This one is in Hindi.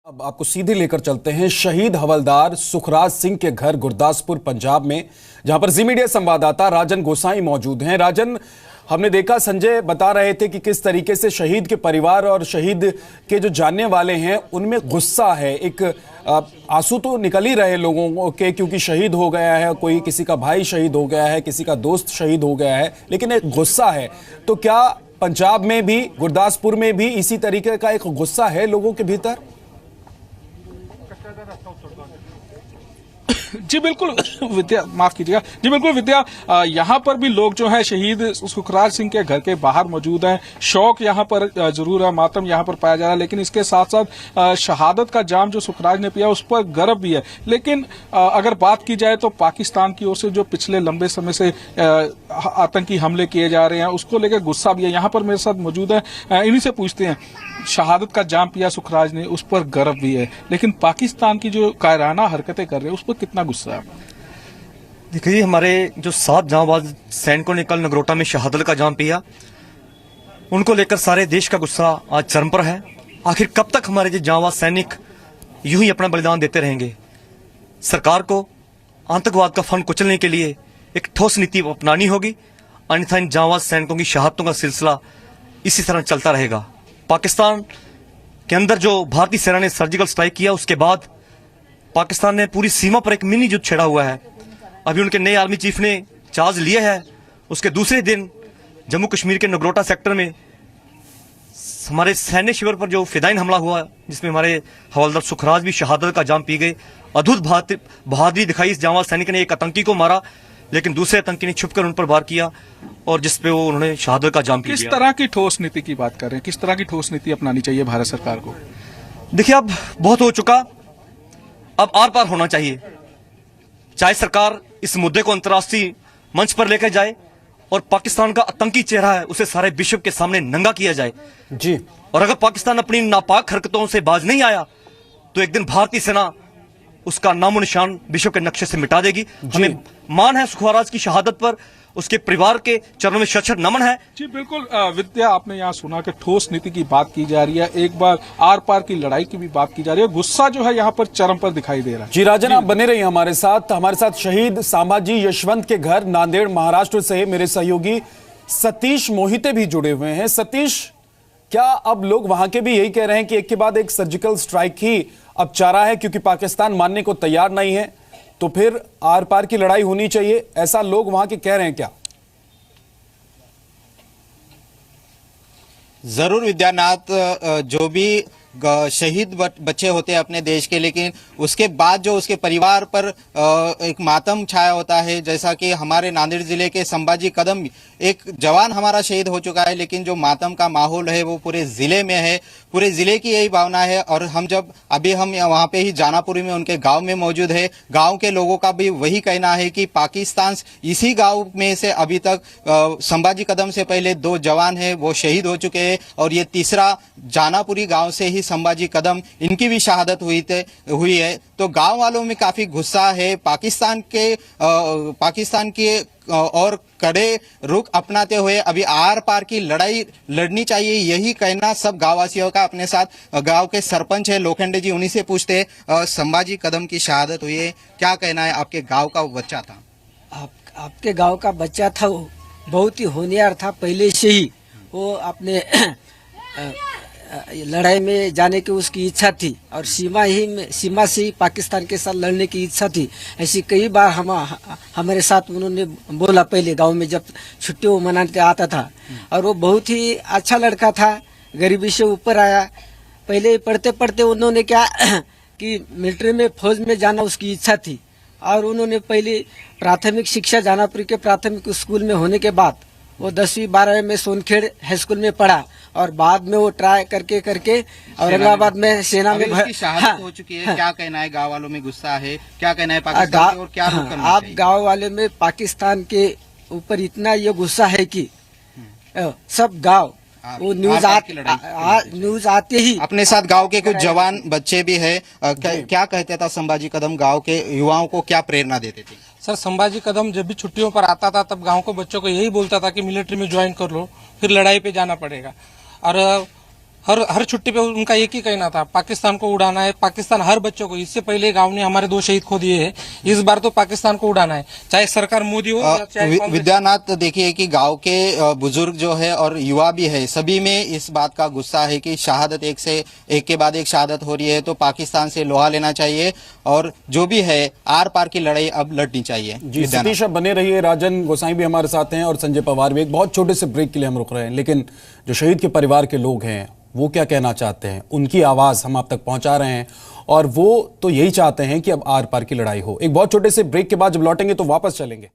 अब आपको सीधे लेकर चलते हैं शहीद हवलदार सुखराज सिंह के घर गुरदासपुर पंजाब में, जहां पर जी मीडिया संवाददाता राजन गोसाई मौजूद हैं। राजन, हमने देखा, संजय बता रहे थे कि किस तरीके से शहीद के परिवार और शहीद के जो जानने वाले हैं उनमें गुस्सा है। एक आंसू तो निकल ही रहे लोगों के, क्योंकि शहीद हो गया है, कोई किसी का भाई शहीद हो गया है, किसी का दोस्त शहीद हो गया है, लेकिन एक गुस्सा है। तो क्या पंजाब में भी, गुरदासपुर में भी इसी तरीके का एक गुस्सा है लोगों के भीतर? जी बिल्कुल विद्या, माफ कीजिएगा। जी बिल्कुल विद्या, यहाँ पर भी लोग जो है शहीद सुखराज सिंह के घर के बाहर मौजूद हैं। शौक यहाँ पर जरूर है, मातम यहाँ पर पाया जा रहा है, लेकिन इसके साथ साथ शहादत का जाम जो सुखराज ने पिया उस पर गर्व भी है। लेकिन अगर बात की जाए तो पाकिस्तान की ओर से जो पिछले लंबे समय से आतंकी हमले किए जा रहे हैं उसको लेकर गुस्सा भी है। यहाँ पर मेरे साथ मौजूद है, इन्हीं से पूछते हैं। शहादत का जाम पिया सुखराज ने, उस पर गर्व भी है, लेकिन पाकिस्तान की जो कायराना हरकतें कर रहे हैं उस पर कितना गुस्सा है? देखिए, हमारे जो 7 जांबाज सैनिकों ने कल नगरोटा में शहादत का जाम पिया, उनको लेकर सारे देश का गुस्सा आज चरम पर है। आखिर कब तक हमारे जो जांबाज सैनिक यूं ही अपना बलिदान देते रहेंगे? सरकार को आतंकवाद का फन कुचलने के लिए एक ठोस नीति अपनानी होगी, अन्यथा इन जांबाज सैनिकों की शहादतों का सिलसिला इसी तरह चलता रहेगा। पाकिस्तान के अंदर जो भारतीय सेना ने सर्जिकल स्ट्राइक किया, उसके बाद पाकिस्तान ने पूरी सीमा पर एक मिनी युद्ध छेड़ा हुआ है। अभी उनके नए आर्मी चीफ ने चार्ज लिया है। उसके दूसरे दिन जम्मू कश्मीर के नगरोटा सेक्टर में हमारे सैन्य शिविर पर जो फिदाइन हमला हुआ, जिसमें हमारे हवलदार सुखराज भी शहादत का जाम पी गए। अद्भुत बहादुरी दिखाई इस जांबाज सैनिक ने। एक आतंकी को मारा, लेकिन दूसरे आतंकी ने छुपकर उन पर वार किया और जिसपे वो उन्होंने शहादत का जाम पी लिया। किस तरह की ठोस नीति की बात कर रहे हैं? किस तरह की ठोस नीति अपनानी चाहिए भारत सरकार को? देखिए, अब बहुत हो चुका, अब आर पार होना चाहिए। चाहे सरकार इस मुद्दे को अंतर्राष्ट्रीय मंच पर लेकर जाए और पाकिस्तान का आतंकी चेहरा है उसे सारे विश्व के सामने नंगा किया जाए जी। और अगर पाकिस्तान अपनी नापाक हरकतों से बाज नहीं आया तो एक दिन भारतीय सेना उसका नामो निशान विश्व के नक्शे से मिटा देगी। हमें मान है सुखराज की शहादत पर, उसके परिवार के चरणों में शत-शत नमन है। जी बिल्कुल विद्या, आपने यहाँ सुना कि ठोस नीति की बात की जा रही है, एक बार आर पार की लड़ाई की भी बात की जा रही है। गुस्सा जो है यहाँ पर चरम पर दिखाई दे रहा है। जी राजन, आप बने रहिए हमारे साथ शहीद सांबाजी यशवंत के घर नांदेड़ महाराष्ट्र से मेरे सहयोगी सतीश मोहिते भी जुड़े हुए हैं। सतीश, क्या अब लोग वहां के भी यही कह रहे हैं कि एक के बाद एक सर्जिकल स्ट्राइक ही अब चारा है, क्योंकि पाकिस्तान मानने को तैयार नहीं है, तो फिर आर पार की लड़ाई होनी चाहिए, ऐसा लोग वहां के कह रहे हैं क्या? जरूर विद्यानाथ, जो भी शहीद बच्चे होते हैं अपने देश के, लेकिन उसके बाद जो उसके परिवार पर एक मातम छाया होता है। जैसा कि हमारे नांदेड़ जिले के संभाजी कदम, एक जवान हमारा शहीद हो चुका है, लेकिन जो मातम का माहौल है वो पूरे जिले में है, पूरे जिले की यही भावना है। और हम वहां पे ही जानापुरी में उनके गांव में मौजूद है। गांव के लोगों का भी वही कहना है कि पाकिस्तान इसी गांव में से अभी तक संभाजी कदम से पहले 2 जवान हैं वो शहीद हो चुके हैं, और ये तीसरा जानापुरी गांव से ही संभाजी कदम, इनकी भी शहादत हुई है। तो गांव वालों में काफी गुस्सा है। पाकिस्तान के और कड़े रुख अपनाते हुए अभी आर पार की लड़ाई लड़नी चाहिए, यही कहना सब गांववासियों का। अपने साथ गांव के सरपंच है लोखंडे जी, उन्हीं से पूछते हैं। संभाजी कदम की शहादत हुई है, क्या कहना है? आपके गांव का वो बच्चा था। आपके गांव का बच्चा था, वो बहुत ही होनहार था पहले से ही। वो अपने लड़ाई में जाने की उसकी इच्छा थी, और सीमा से ही पाकिस्तान के साथ लड़ने की इच्छा थी। ऐसी कई बार हमारे साथ उन्होंने बोला, पहले गांव में जब छुट्टी वो मनाने आता था। और वो बहुत ही अच्छा लड़का था, गरीबी से ऊपर आया। पहले पढ़ते पढ़ते उन्होंने क्या कि मिलिट्री में, फौज में जाना उसकी इच्छा थी, और उन्होंने पहले प्राथमिक शिक्षा जानापुरी के प्राथमिक स्कूल में होने के बाद वो 10वीं 12वीं में सोनखेड़ हाई स्कूल में पढ़ा, और बाद में वो ट्राई करके औरंगाबाद में सेना में शहादत हो चुकी है। क्या कहना है? गांव वालों में गुस्सा है, क्या कहना है पाकिस्तान के, और क्या रुख करना आप चाहिए? गांव वाले में पाकिस्तान के ऊपर इतना ये गुस्सा है कि सब गांव वो न्यूज आते ही। अपने साथ गांव के कुछ जवान बच्चे भी है, क्या कहते था संभाजी कदम? गांव के युवाओं को क्या प्रेरणा देते थे? सर, संभाजी कदम जब भी छुट्टियों पर आता था तब गांव के बच्चों को यही बोलता था कि मिलिट्री में ज्वाइन कर लो, फिर लड़ाई पे जाना पड़ेगा। और हर छुट्टी पे उनका एक ही कहना था, पाकिस्तान को उड़ाना है, पाकिस्तान हर बच्चों को। इससे पहले गांव ने हमारे 2 शहीद खो दिए हैं, इस बार तो पाकिस्तान को उड़ाना है, चाहे सरकार मोदी हो या चाहे कांग्रेस। विद्यानाथ, देखिए कि गांव के बुजुर्ग जो है और युवा भी है, सभी में इस बात का गुस्सा है कि शहादत एक के बाद एक शहादत हो रही है, तो पाकिस्तान से लोहा लेना चाहिए और जो भी है आर पार की लड़ाई अब लड़नी चाहिए। जी सतीश, अब बने रहिए। राजन गोसाई भी हमारे साथ हैं और संजय पवार भी। एक बहुत छोटे से ब्रेक के लिए हम रुक रहे हैं, लेकिन जो शहीद के परिवार के लोग हैं वो क्या कहना चाहते हैं, उनकी आवाज हम आप तक पहुंचा रहे हैं और वो तो यही चाहते हैं कि अब आर पार की लड़ाई हो। एक बहुत छोटे से ब्रेक के बाद जब लौटेंगे तो वापस चलेंगे।